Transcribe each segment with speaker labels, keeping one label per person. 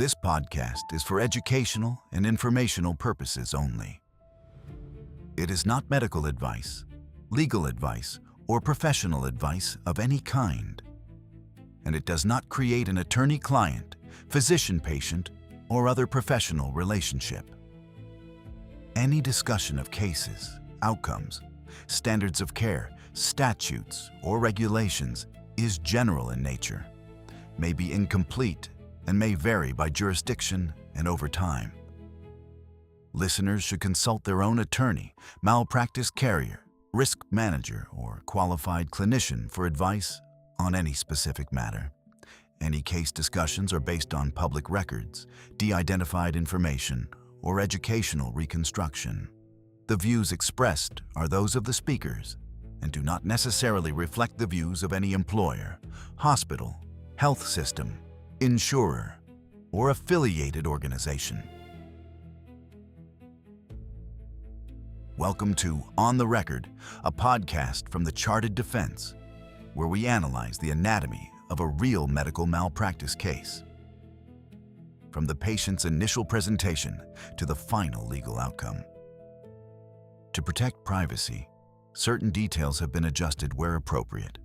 Speaker 1: This podcast is for educational and informational purposes only. It is not medical advice, legal advice, or professional advice of any kind. And it does not create an attorney-client, physician-patient, or other professional relationship. Any discussion of cases, outcomes, standards of care, statutes, or regulations is general in nature, may be incomplete, and may vary by jurisdiction and over time. Listeners should consult their own attorney, malpractice carrier, risk manager, or qualified clinician for advice on any specific matter. Any case discussions are based on public records, de-identified information, or educational reconstruction. The views expressed are those of the speakers and do not necessarily reflect the views of any employer, hospital, health system, insurer, or affiliated organization. Welcome to On the Record, a podcast from the Chartered Defense, where we analyze the anatomy of a real medical malpractice case. From the patient's initial presentation to the final legal outcome. To protect privacy, certain details have been adjusted where appropriate.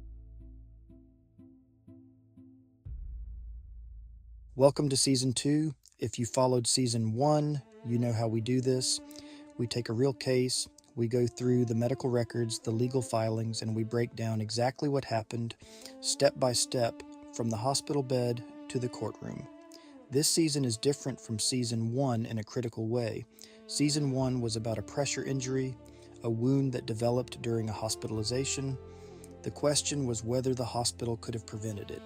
Speaker 2: Welcome to Season 2. If you followed Season 1, you know how we do this. We take a real case, we go through the medical records, the legal filings, and we break down exactly what happened, step by step, from the hospital bed to the courtroom. This season is different from Season 1 in a critical way. Season 1 was about a pressure injury, a wound that developed during a hospitalization. The question was whether the hospital could have prevented it.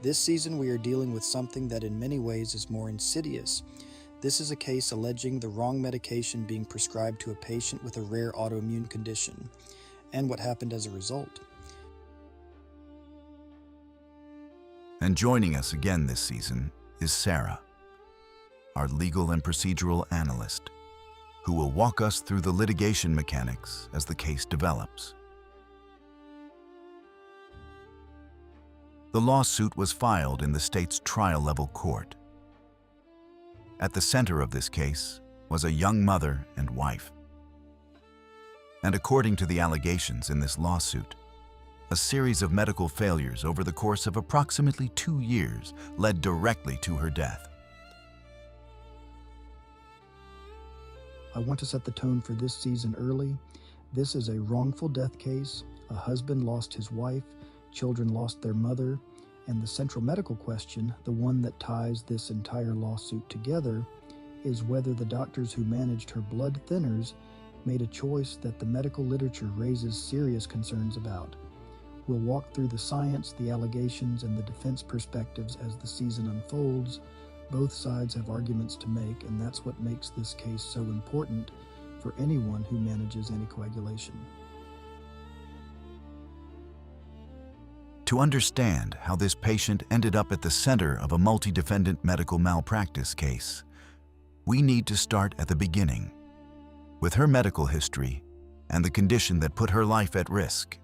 Speaker 2: This season we are dealing with something that in many ways is more insidious. This is a case alleging the wrong medication being prescribed to a patient with a rare autoimmune condition, and what happened as a result.
Speaker 1: And joining us again this season is Sarah, our legal and procedural analyst, who will walk us through the litigation mechanics as the case develops. The lawsuit was filed in the state's trial-level court. At the center of this case was a young mother and wife. And according to the allegations in this lawsuit, a series of medical failures over the course of approximately 2 years led directly to her death.
Speaker 2: I want to set the tone for this season early. This is a wrongful death case. A husband lost his wife, children lost their mother, and the central medical question, the one that ties this entire lawsuit together, is whether the doctors who managed her blood thinners made a choice that the medical literature raises serious concerns about. We'll walk through the science, the allegations, and the defense perspectives as the season unfolds. Both sides have arguments to make, and that's what makes this case so important for anyone who manages anticoagulation.
Speaker 1: To understand how this patient ended up at the center of a multi-defendant medical malpractice case, we need to start at the beginning, with her medical history and the condition that put her life at risk.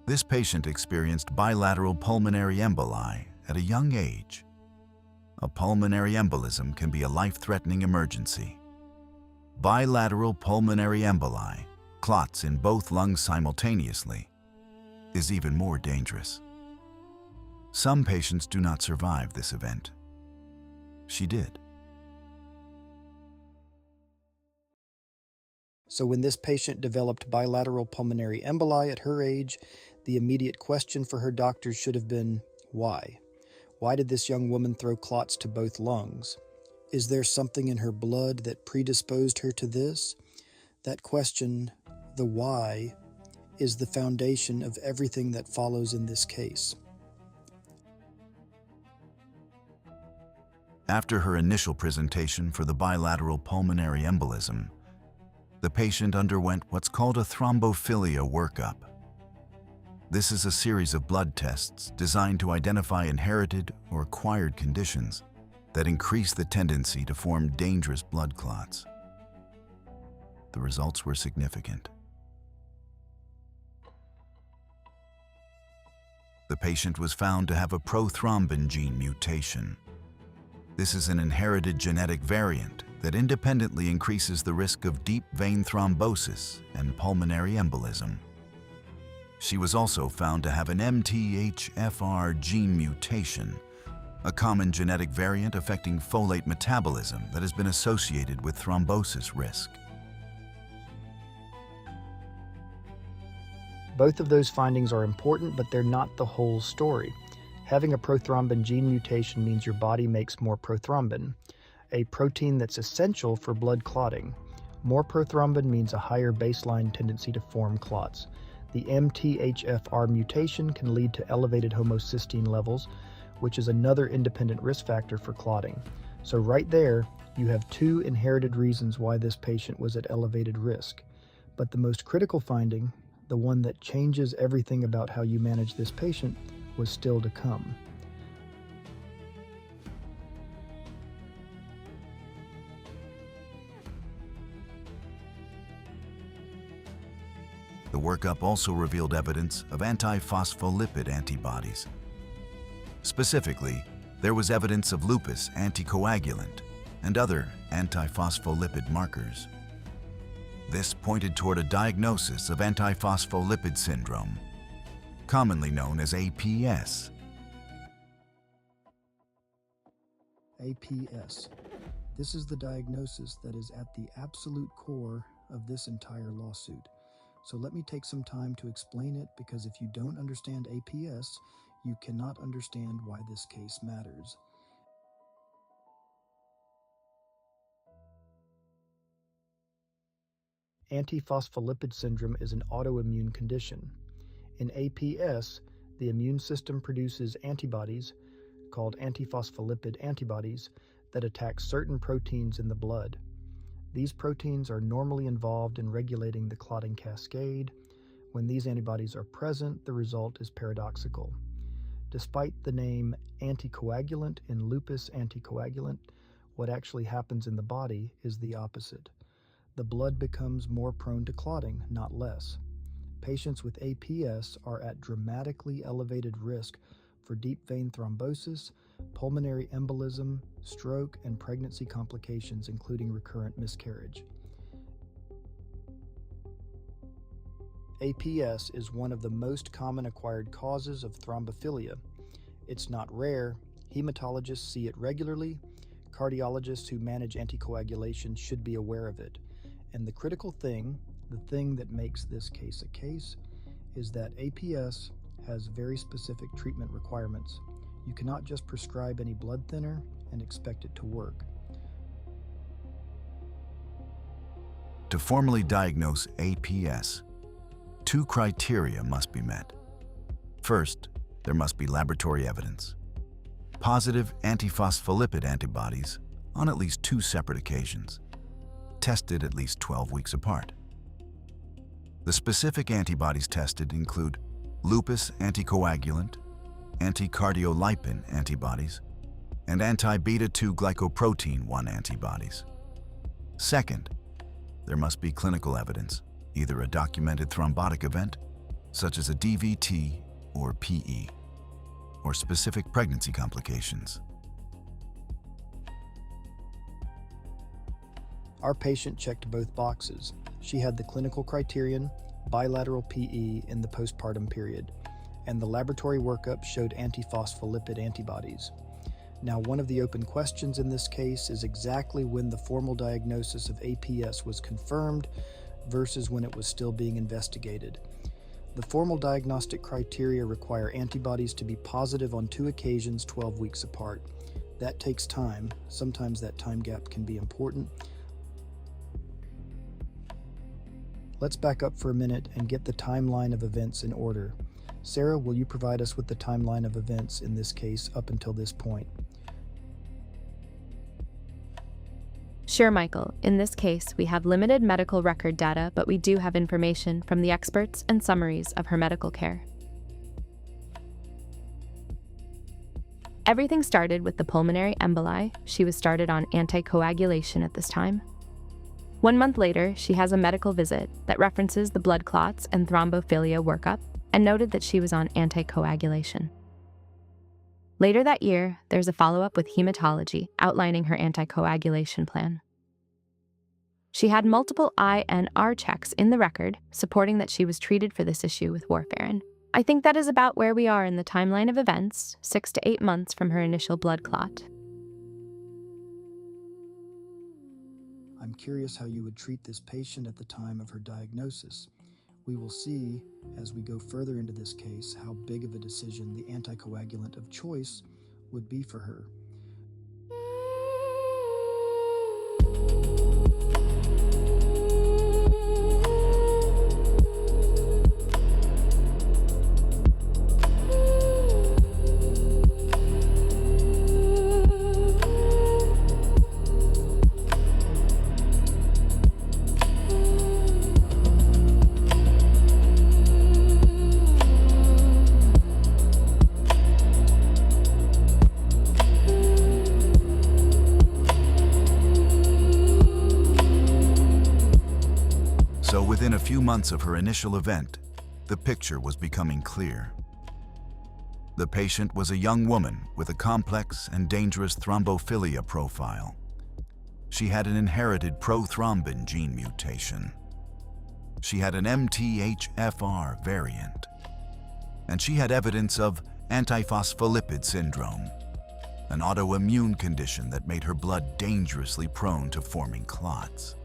Speaker 1: This patient experienced bilateral pulmonary emboli at a young age. A pulmonary embolism can be a life-threatening emergency. Bilateral pulmonary emboli, clots in both lungs simultaneously, is even more dangerous. Some patients do not survive this event. She did.
Speaker 2: So when this patient developed bilateral pulmonary emboli at her age, the immediate question for her doctors should have been, why? Why did this young woman throw clots to both lungs? Is there something in her blood that predisposed her to this? That question, the why, is the foundation of everything that follows in this case.
Speaker 1: After her initial presentation for the bilateral pulmonary embolism, the patient underwent what's called a thrombophilia workup. This is a series of blood tests designed to identify inherited or acquired conditions that increase the tendency to form dangerous blood clots. The results were significant. The patient was found to have a prothrombin gene mutation. This is an inherited genetic variant that independently increases the risk of deep vein thrombosis and pulmonary embolism. She was also found to have an MTHFR gene mutation, a common genetic variant affecting folate metabolism that has been associated with thrombosis risk.
Speaker 2: Both of those findings are important, but they're not the whole story. Having a prothrombin gene mutation means your body makes more prothrombin, a protein that's essential for blood clotting. More prothrombin means a higher baseline tendency to form clots. The MTHFR mutation can lead to elevated homocysteine levels, which is another independent risk factor for clotting. So right there, you have two inherited reasons why this patient was at elevated risk. But the most critical finding, the one that changes everything about how you manage this patient, was still to come.
Speaker 1: The workup also revealed evidence of antiphospholipid antibodies. Specifically, there was evidence of lupus anticoagulant and other antiphospholipid markers. This pointed toward a diagnosis of antiphospholipid syndrome, commonly known as APS.
Speaker 2: APS. This is the diagnosis that is at the absolute core of this entire lawsuit. So let me take some time to explain it, because if you don't understand APS, you cannot understand why this case matters. Antiphospholipid syndrome is an autoimmune condition. In APS, the immune system produces antibodies, called antiphospholipid antibodies, that attack certain proteins in the blood. These proteins are normally involved in regulating the clotting cascade. When these antibodies are present, the result is paradoxical. Despite the name anticoagulant in lupus anticoagulant, what actually happens in the body is the opposite. The blood becomes more prone to clotting, not less. Patients with APS are at dramatically elevated risk for deep vein thrombosis, pulmonary embolism, stroke, and pregnancy complications, including recurrent miscarriage. APS is one of the most common acquired causes of thrombophilia. It's not rare. Hematologists see it regularly. Cardiologists who manage anticoagulation should be aware of it. And the critical thing, the thing that makes this case a case, is that APS has very specific treatment requirements. You cannot just prescribe any blood thinner and expect it to work.
Speaker 1: To formally diagnose APS, two criteria must be met. First, there must be laboratory evidence. Positive antiphospholipid antibodies on at least 2 separate occasions, tested at least 12 weeks apart. The specific antibodies tested include lupus anticoagulant, anticardiolipin antibodies, and anti-beta-2 glycoprotein 1 antibodies. Second, there must be clinical evidence, either a documented thrombotic event, such as a DVT or PE, or specific pregnancy complications.
Speaker 2: Our patient checked both boxes. She had the clinical criterion, bilateral PE in the postpartum period, and the laboratory workup showed antiphospholipid antibodies. Now, one of the open questions in this case is exactly when the formal diagnosis of APS was confirmed versus when it was still being investigated. The formal diagnostic criteria require antibodies to be positive on 2 occasions 12 weeks apart. That takes time. Sometimes that time gap can be important. Let's back up for a minute and get the timeline of events in order. Sarah, will you provide us with the timeline of events in this case up until this point?
Speaker 3: Sure, Michael. In this case, we have limited medical record data, but we do have information from the experts and summaries of her medical care. Everything started with the pulmonary emboli. She was started on anticoagulation at this time. 1 month later, she has a medical visit that references the blood clots and thrombophilia workup, and noted that she was on anticoagulation. Later that year, there's a follow-up with hematology outlining her anticoagulation plan. She had multiple I and R checks in the record, supporting that she was treated for this issue with warfarin. I think that is about where we are in the timeline of events, 6 to 8 months from her initial blood clot.
Speaker 2: I'm curious how you would treat this patient at the time of her diagnosis. We will see, as we go further into this case, how big of a decision the anticoagulant of choice would be for her.
Speaker 1: So within a few months of her initial event, the picture was becoming clear. The patient was a young woman with a complex and dangerous thrombophilia profile. She had an inherited prothrombin gene mutation. She had an MTHFR variant. And she had evidence of antiphospholipid syndrome, an autoimmune condition that made her blood dangerously prone to forming clots.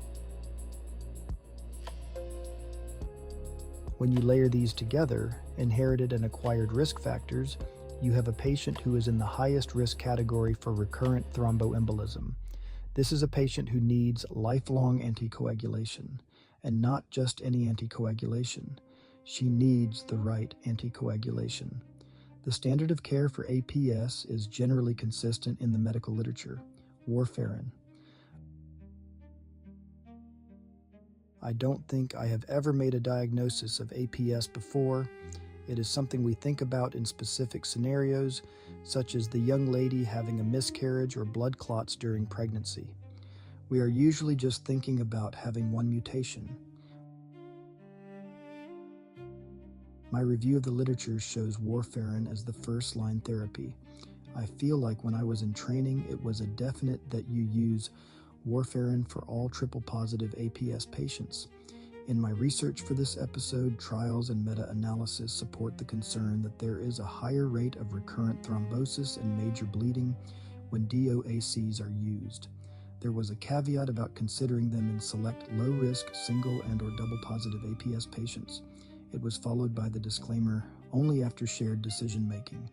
Speaker 2: When you layer these together, inherited and acquired risk factors, you have a patient who is in the highest risk category for recurrent thromboembolism. This is a patient who needs lifelong anticoagulation, and not just any anticoagulation. She needs the right anticoagulation. The standard of care for APS is generally consistent in the medical literature: warfarin. I don't think I have ever made a diagnosis of APS before. It is something we think about in specific scenarios, such as the young lady having a miscarriage or blood clots during pregnancy. We are usually just thinking about having one mutation. My review of the literature shows warfarin as the first-line therapy. I feel like when I was in training, it was a definite that you use warfarin for all triple-positive APS patients. In my research for this episode, trials and meta-analysis support the concern that there is a higher rate of recurrent thrombosis and major bleeding when DOACs are used. There was a caveat about considering them in select low-risk single and or double-positive APS patients. It was followed by the disclaimer, only after shared decision-making.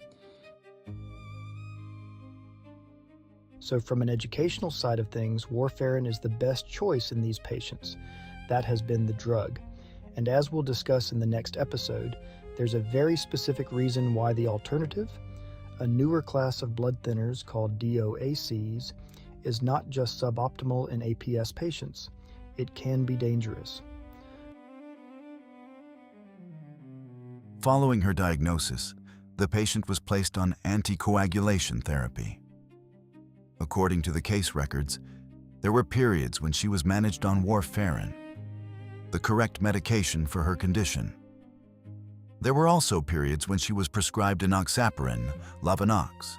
Speaker 2: So from an educational side of things, warfarin is the best choice in these patients. That has been the drug. And as we'll discuss in the next episode, there's a very specific reason why the alternative, a newer class of blood thinners called DOACs, is not just suboptimal in APS patients. It can be dangerous.
Speaker 1: Following her diagnosis, the patient was placed on anticoagulation therapy. According to the case records, there were periods when she was managed on warfarin, the correct medication for her condition. There were also periods when she was prescribed enoxaparin, Lovenox,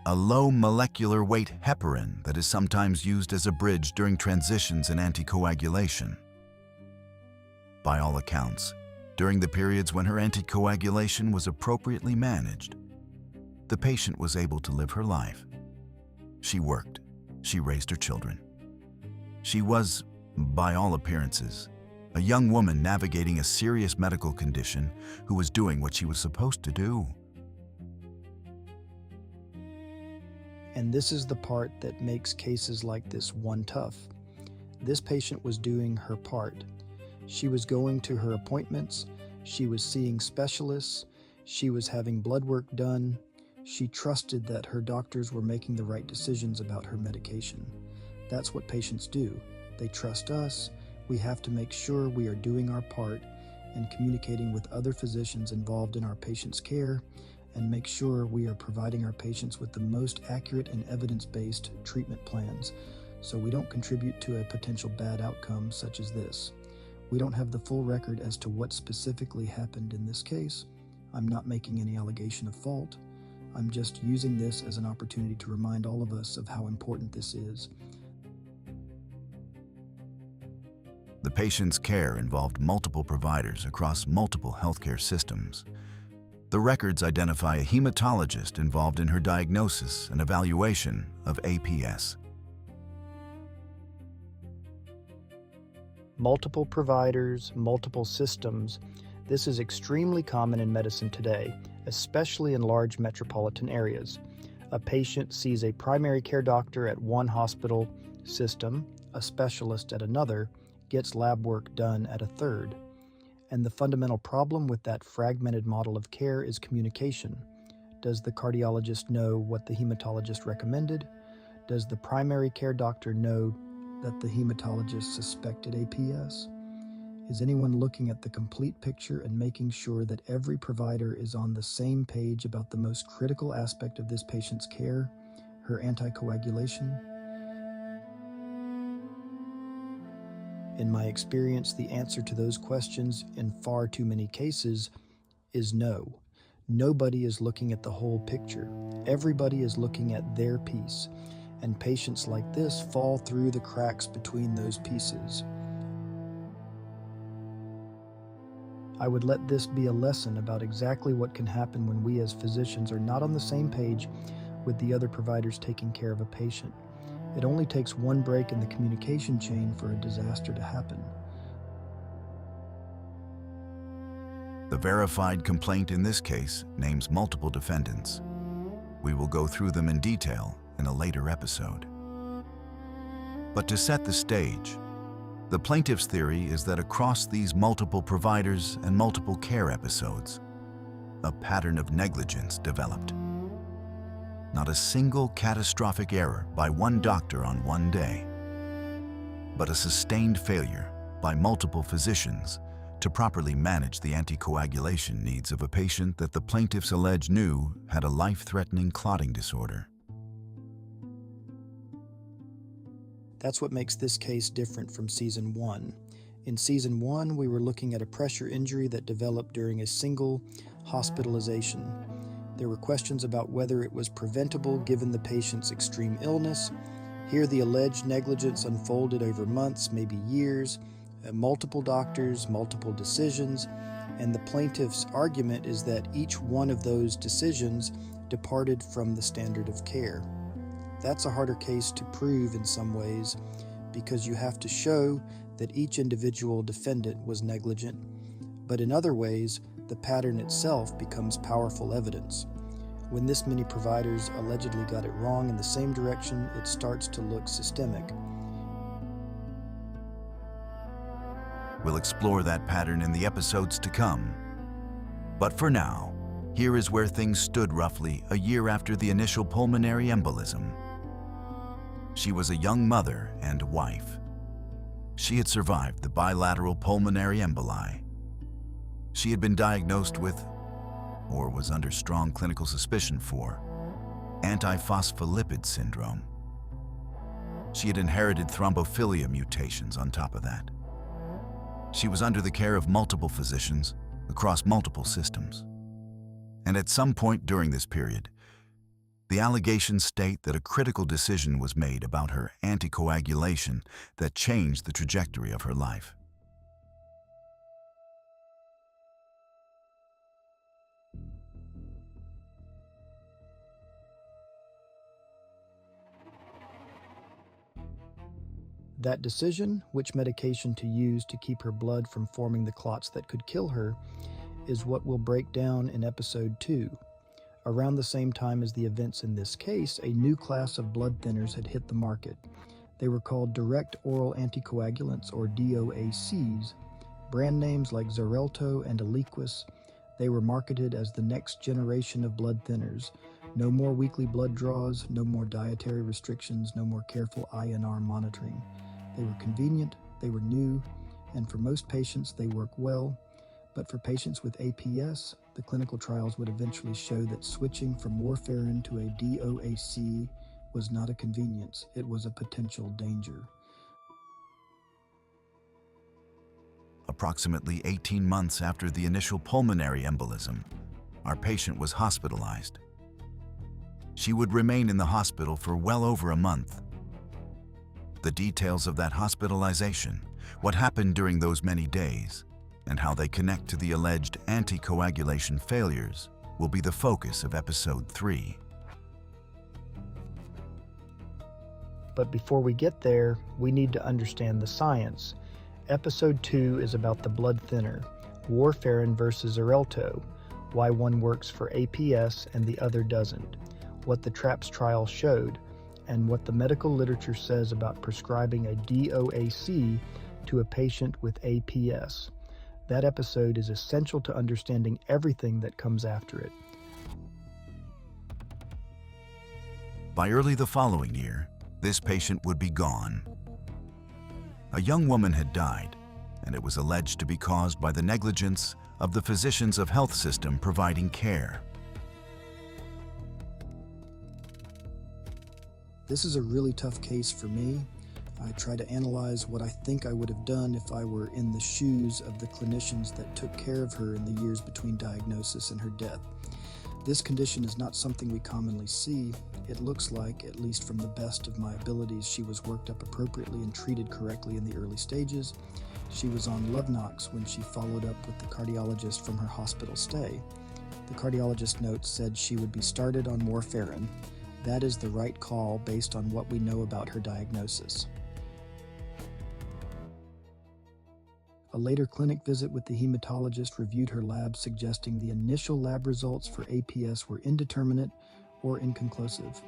Speaker 1: a low molecular weight heparin that is sometimes used as a bridge during transitions in anticoagulation. By all accounts, during the periods when her anticoagulation was appropriately managed, the patient was able to live her life. She worked. She raised her children. She was, by all appearances, a young woman navigating a serious medical condition who was doing what she was supposed to do.
Speaker 2: And this is the part that makes cases like this one tough. This patient was doing her part. She was going to her appointments. She was seeing specialists. She was having blood work done. She trusted that her doctors were making the right decisions about her medication. That's what patients do. They trust us. We have to make sure we are doing our part and communicating with other physicians involved in our patients' care, and make sure we are providing our patients with the most accurate and evidence-based treatment plans so we don't contribute to a potential bad outcome such as this. We don't have the full record as to what specifically happened in this case. I'm not making any allegation of fault. I'm just using this as an opportunity to remind all of us of how important this is.
Speaker 1: The patient's care involved multiple providers across multiple healthcare systems. The records identify a hematologist involved in her diagnosis and evaluation of APS.
Speaker 2: Multiple providers, multiple systems. This is extremely common in medicine today, especially in large metropolitan areas. A patient sees a primary care doctor at one hospital system, a specialist at another, gets lab work done at a third. And the fundamental problem with that fragmented model of care is communication. Does the cardiologist know what the hematologist recommended? Does the primary care doctor know that the hematologist suspected APS? Is anyone looking at the complete picture and making sure that every provider is on the same page about the most critical aspect of this patient's care, her anticoagulation? In my experience, the answer to those questions in far too many cases is no. Nobody is looking at the whole picture. Everybody is looking at their piece, and patients like this fall through the cracks between those pieces. I would let this be a lesson about exactly what can happen when we as physicians are not on the same page with the other providers taking care of a patient. It only takes one break in the communication chain for a disaster to happen.
Speaker 1: The verified complaint in this case names multiple defendants. We will go through them in detail in a later episode. But to set the stage, the plaintiff's theory is that across these multiple providers and multiple care episodes, a pattern of negligence developed. Not a single catastrophic error by one doctor on one day, but a sustained failure by multiple physicians to properly manage the anticoagulation needs of a patient that the plaintiffs allege knew had a life-threatening clotting disorder.
Speaker 2: That's what makes this case different from Season 1. In Season 1, we were looking at a pressure injury that developed during a single hospitalization. There were questions about whether it was preventable given the patient's extreme illness. Here, the alleged negligence unfolded over months, maybe years, multiple doctors, multiple decisions, and the plaintiff's argument is that each one of those decisions departed from the standard of care. That's a harder case to prove in some ways because you have to show that each individual defendant was negligent, but in other ways, the pattern itself becomes powerful evidence. When this many providers allegedly got it wrong in the same direction, it starts to look systemic.
Speaker 1: We'll explore that pattern in the episodes to come. But for now, here is where things stood roughly a year after the initial pulmonary embolism. She was a young mother and wife. She had survived the bilateral pulmonary emboli. She had been diagnosed with, or was under strong clinical suspicion for, antiphospholipid syndrome. She had inherited thrombophilia mutations on top of that. She was under the care of multiple physicians across multiple systems. And at some point during this period, the allegations state that a critical decision was made about her anticoagulation that changed the trajectory of her life.
Speaker 2: That decision, which medication to use to keep her blood from forming the clots that could kill her, is what we'll break down in Episode 2. Around the same time as the events in this case, a new class of blood thinners had hit the market. They were called direct oral anticoagulants, or DOACs. Brand names like Xarelto and Eliquis, they were marketed as the next generation of blood thinners. No more weekly blood draws, no more dietary restrictions, no more careful INR monitoring. They were convenient, they were new, and for most patients they work well. But for patients with APS, the clinical trials would eventually show that switching from warfarin to a DOAC was not a convenience, it was a potential danger.
Speaker 1: A approximately 18 months after the initial pulmonary embolism, our patient was hospitalized. She would remain in the hospital for well over a month. The details of that hospitalization, what happened during those many days, and how they connect to the alleged anticoagulation failures will be the focus of episode 3.
Speaker 2: But before we get there, we need to understand the science. Episode 2 is about the blood thinner, warfarin versus Xarelto, why one works for APS and the other doesn't, what the TRAPS trial showed, and what the medical literature says about prescribing a DOAC to a patient with APS. That episode is essential to understanding everything that comes after it.
Speaker 1: By early the following year, this patient would be gone. A young woman had died, and it was alleged to be caused by the negligence of the physicians of health system providing care.
Speaker 2: This is a really tough case for me. I try to analyze what I think I would have done if I were in the shoes of the clinicians that took care of her in the years between diagnosis and her death. This condition is not something we commonly see. It looks like, at least from the best of my abilities, she was worked up appropriately and treated correctly in the early stages. She was on Lovenox when she followed up with the cardiologist from her hospital stay. The cardiologist note said she would be started on warfarin. That is the right call based on what we know about her diagnosis. A later clinic visit with the hematologist reviewed her labs, suggesting the initial lab results for APS were indeterminate or inconclusive.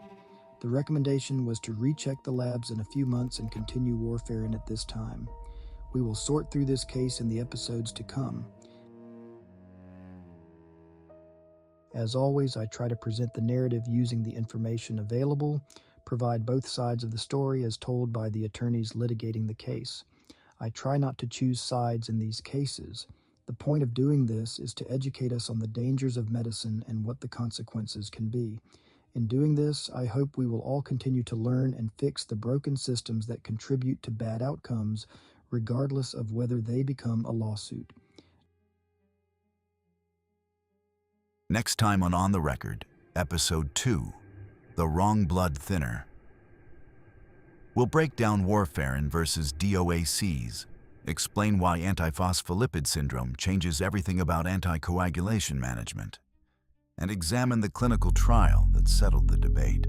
Speaker 2: The recommendation was to recheck the labs in a few months and continue warfarin at this time. We will sort through this case in the episodes to come. As always, I try to present the narrative using the information available, provide both sides of the story as told by the attorneys litigating the case. I try not to choose sides in these cases. The point of doing this is to educate us on the dangers of medicine and what the consequences can be. In doing this, I hope we will all continue to learn and fix the broken systems that contribute to bad outcomes, regardless of whether they become a lawsuit.
Speaker 1: Next time on the Record, Episode 2, The Wrong Blood Thinner. We'll break down warfarin versus DOACs, explain why antiphospholipid syndrome changes everything about anticoagulation management, and examine the clinical trial that settled the debate.